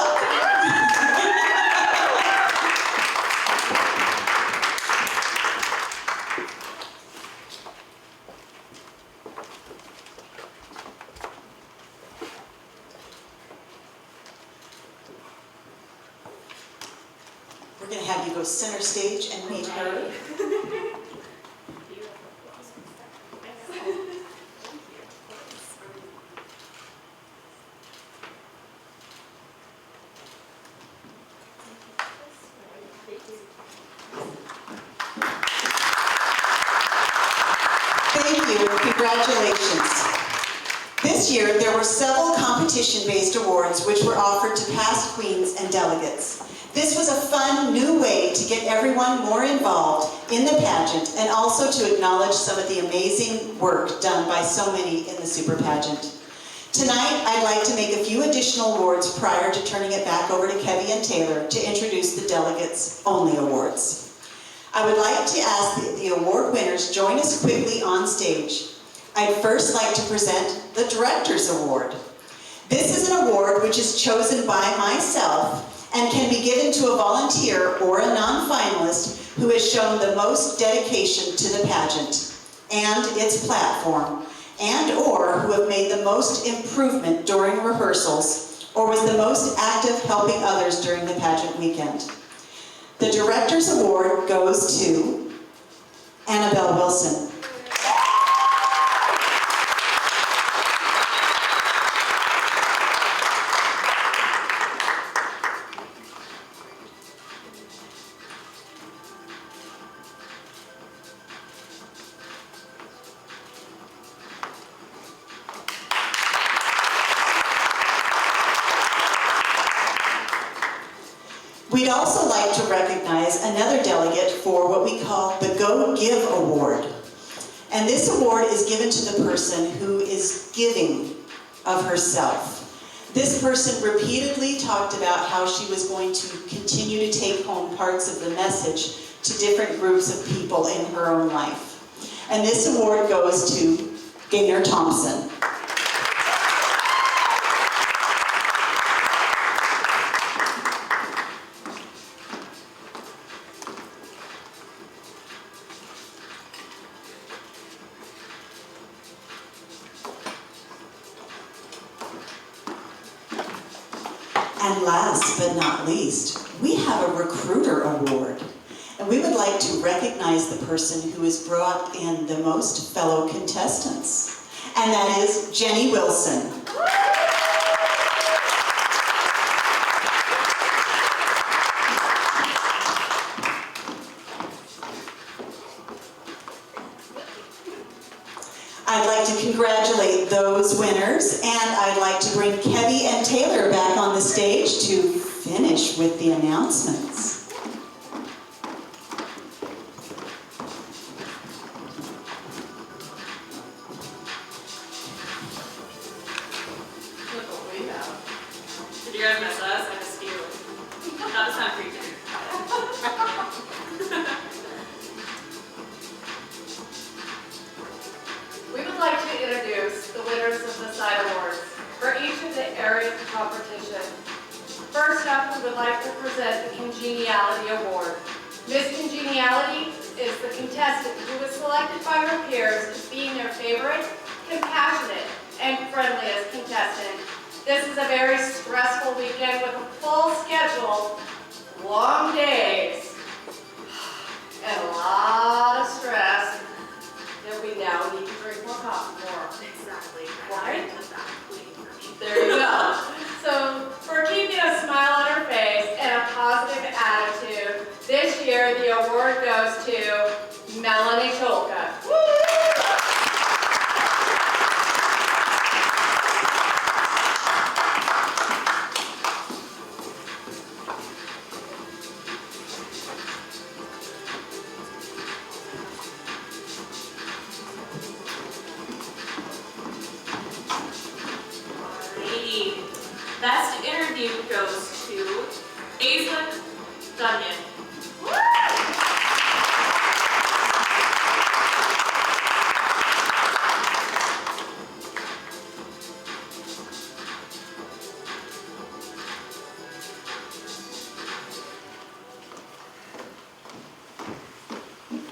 We're going to have you go center stage and meet her. Thank you, and congratulations. This year, there were several competition-based awards which were offered to past queens and delegates. This was a fun, new way to get everyone more involved in the pageant and also to acknowledge some of the amazing work done by so many in the Super Pageant. Tonight, I'd like to make a few additional awards prior to turning it back over to Kevy and Taylor to introduce the Delegates Only Awards. I would like to ask the award winners join us quickly on stage. I'd first like to present the Directors Award. This is an award which is chosen by myself and can be given to a volunteer or a non-finalist who has shown the most dedication to the pageant and its platform, and or who have made the most improvement during rehearsals or was the most active helping others during the pageant weekend. The Director's Award goes to Annabelle Wilson. We'd also like to recognize another delegate for what we call the Go Give Award. And this award is given to the person who is giving of herself. This person repeatedly talked about how she was going to continue to take home parts of the message to different groups of people in her own life. And this award goes to Gaynor Thompson. And last but not least, we have a Recruiter Award. And we would like to recognize the person who has brought in the most fellow contestants. And that is Jenny Wilson. I'd like to congratulate those winners, and I'd like to bring Kevy and Taylor back on the stage to finish with the announcements. Look what we have. Did you guys miss us? I missed you. Not this time for you. We would like to introduce the winners of the side awards for each of the areas of competition. First up, we would like to present the Congeniality Award. Miss Congeniality is the contestant who was selected by her peers as being their favorite, compassionate, and friendliest contestant. This is a very stressful weekend with a full schedule, long days, and a lot of stress that we now need to drink more coffee more. Exactly. Right? Waiting for me. There you go. So for keeping a smile on her face and a positive attitude, this year the award goes to Melanie Cholka. Alrighty. Best interview goes to Aislinn Dunyan.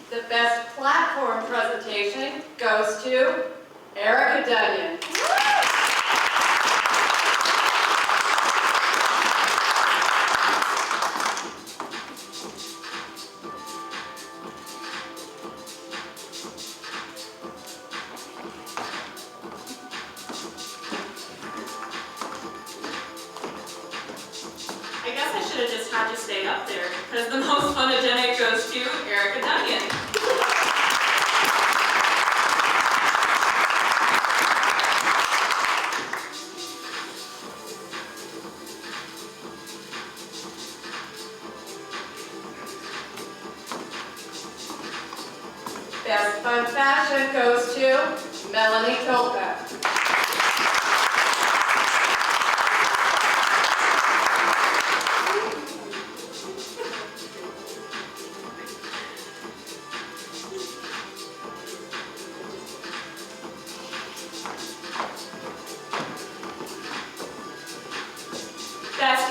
The best platform presentation goes to Erica Dunyan. I guess I should have just had you stay up there, because the most photogenic goes to Erica Dunyan. Best fun fashion goes to Melanie Cholka.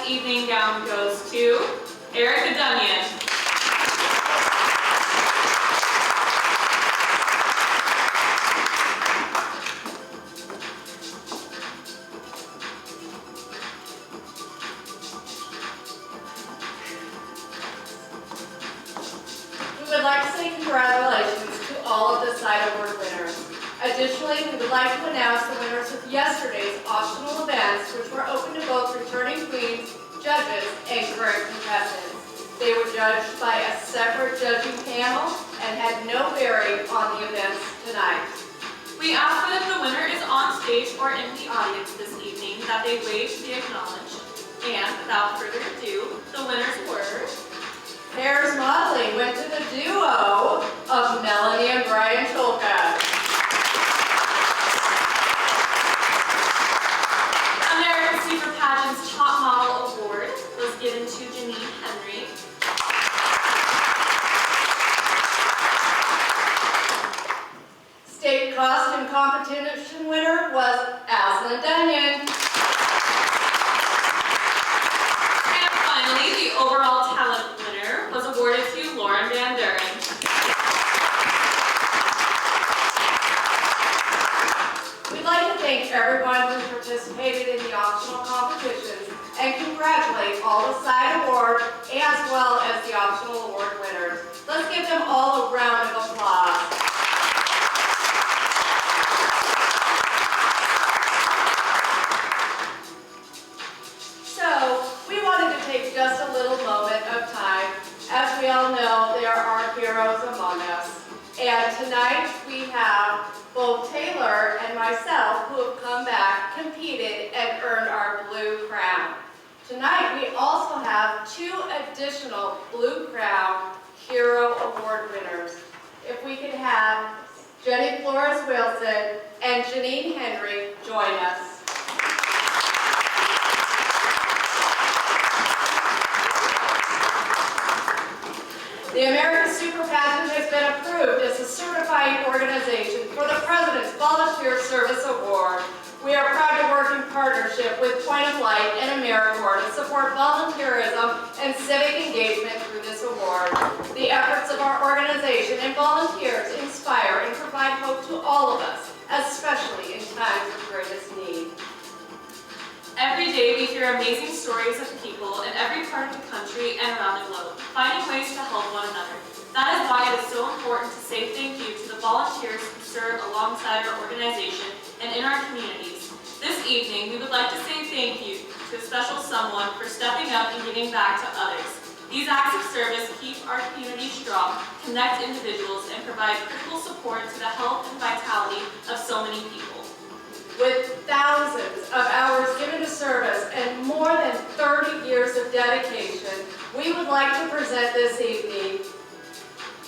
Best Evening Gown goes to Erica Dunyan. We would like to say congratulations to all of the side award winners. Additionally, we would like to announce the winners of yesterday's optional events, which were open to both returning queens, judges, and current contestants. They were judged by a separate judging panel and had no bearing on the events tonight. We ask that if the winner is on stage or in the audience this evening, that they wave to be acknowledged. And without further ado, the winners were... Pairs modeling went to the duo of Melanie and Brian Cholka. America's Secret Pageant's Top Model Award was given to Janine Henry. State costume competition winner was Aslan Dunyan. And finally, the overall talent winner was awarded to Lauren Van Duren. We'd like to thank everyone who participated in the optional competitions and congratulate all the side award as well as the optional award winners. Let's give them all a round of applause. So, we wanted to take just a little moment of time. As we all know, there are heroes among us. And tonight we have both Taylor and myself who have come back, competed, and earned our Blue Crown. Tonight we also have 2 additional Blue Crown Hero Award winners. If we could have Jenny Flores-Wilson and Janine Henry join us. The American Super Pageant has been approved as a certifying organization for the President's Volunteer Service Award. We are proud to work in partnership with Point of Light and AmeriCorps to support volunteerism and civic engagement through this award. The efforts of our organization and volunteers inspire and provide hope to all of us, especially in times of greatest need. Every day we hear amazing stories of people in every part of the country and around the globe, finding ways to help one another. That is why it is so important to say thank you to the volunteers who serve alongside our organization and in our communities. This evening, we would like to say thank you to a special someone for stepping up and giving back to others. These acts of service keep our community strong, connect individuals, and provide critical support to the health and vitality of so many people. With thousands of hours given to service and more than 30 years of dedication, we would like to present this evening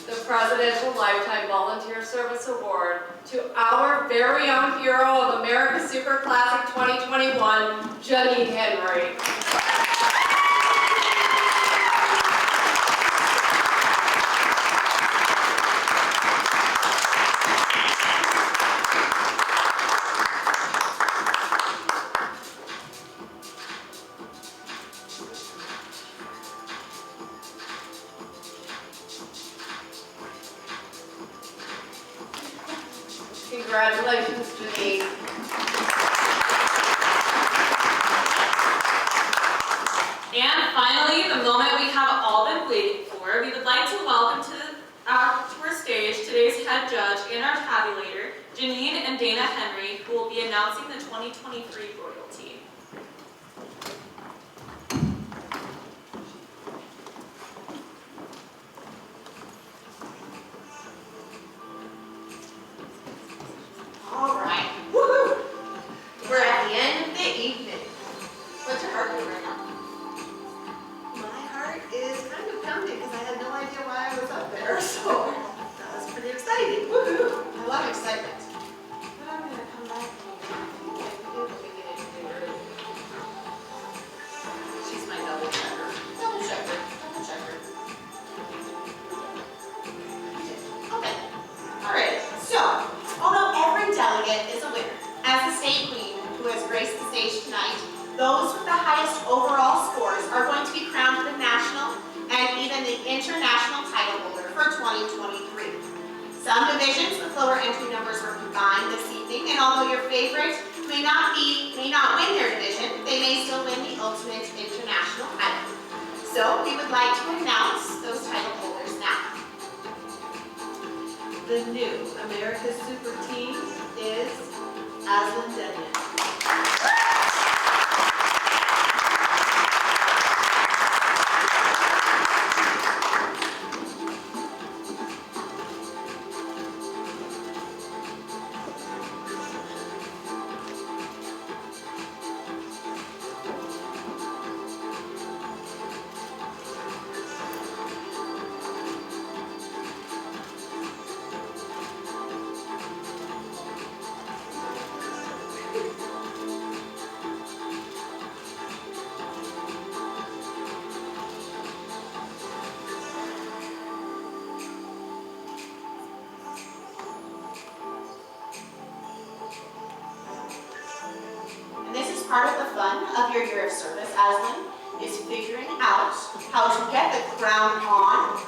the Presidential Lifetime Volunteer Service Award to our very own hero of America's Super Classic 2021, Janine Henry. Congratulations, Janine. And finally, the moment we have all been waiting for, we would like to welcome to our stage today's head judge and our tabulator, Janine and Dana Henry, who will be announcing the 2023 royalty. All right, woohoo! We're at the end of the evening. What's your heart doing right now? My heart is kind of pounding because I had no idea why I was up there, so that was pretty exciting. Woohoo! I love excitement. But I'm gonna come back and I think I did what we needed to do earlier. She's my double checker. Double checker. Double checker. Okay. All right. So, although every delegate is a winner, as the state queen who has graced the stage tonight, Those with the highest overall scores are going to be crowned the national and even the international title holder for 2023. Some divisions with lower entry numbers were combined this evening, and although your favorite may not win their division, they may still win the ultimate international title. So we would like to announce those title holders now. The new America's Super Team is Aslan Denian. And this is part of the fun of your year of service, Aslan, is figuring out how to get the crown on.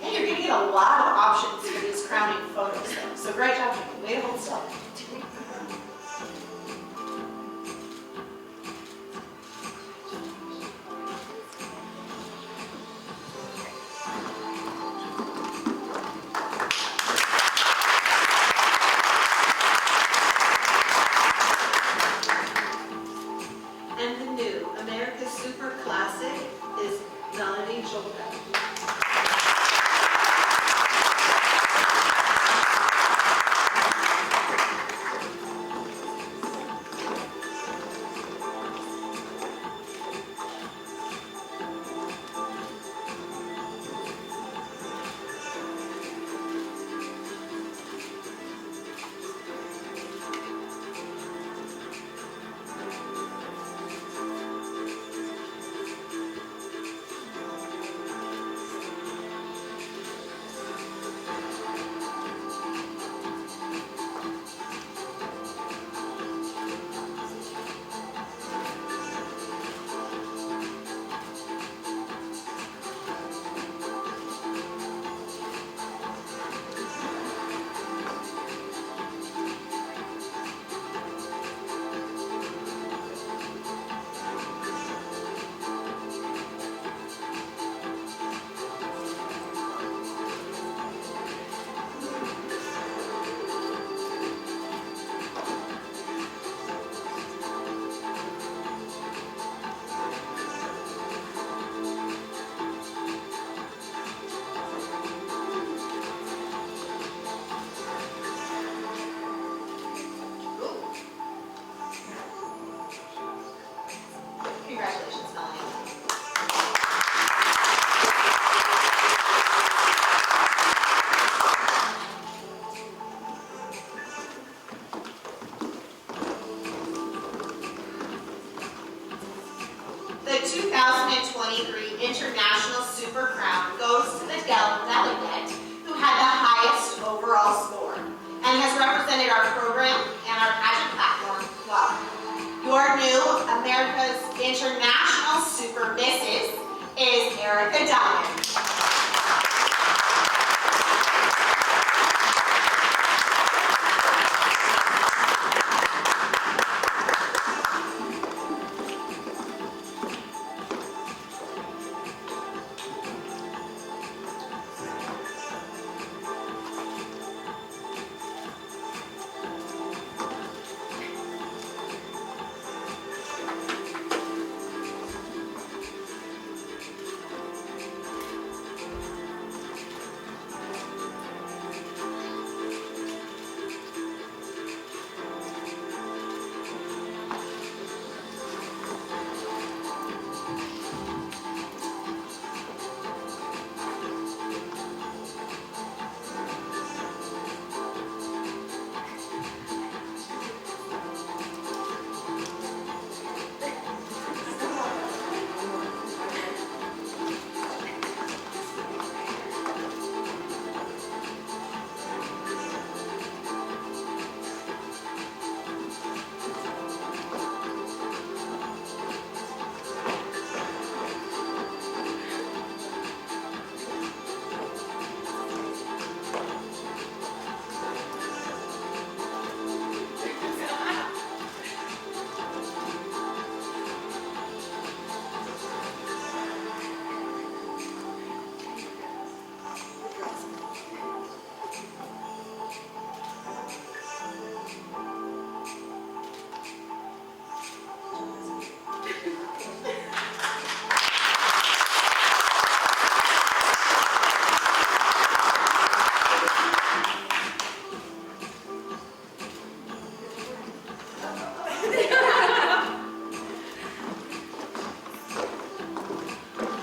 You're going to get a lot of options for these crowning photos, though. So great job, way to hold still. And the new America's Super Classic is Melanie Jolka. Congratulations, Melanie. The 2023 International Super Crown goes to the delegate who had the highest overall score and has represented our program and our pageant platform well. Your new America's International Super Misses is Erica Dunn.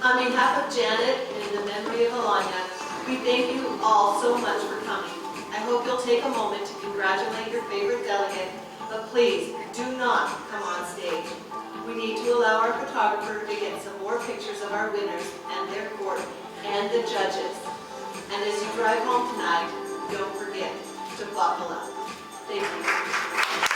On behalf of Janet and in the memory of Alanya, we thank you all so much for coming. I hope you'll take a moment to congratulate your favorite delegate, but please do not come on stage. We need to allow our photographer to get some more pictures of our winners and their court and the judges. And as you drive home tonight, don't forget to buckle up. Thank you.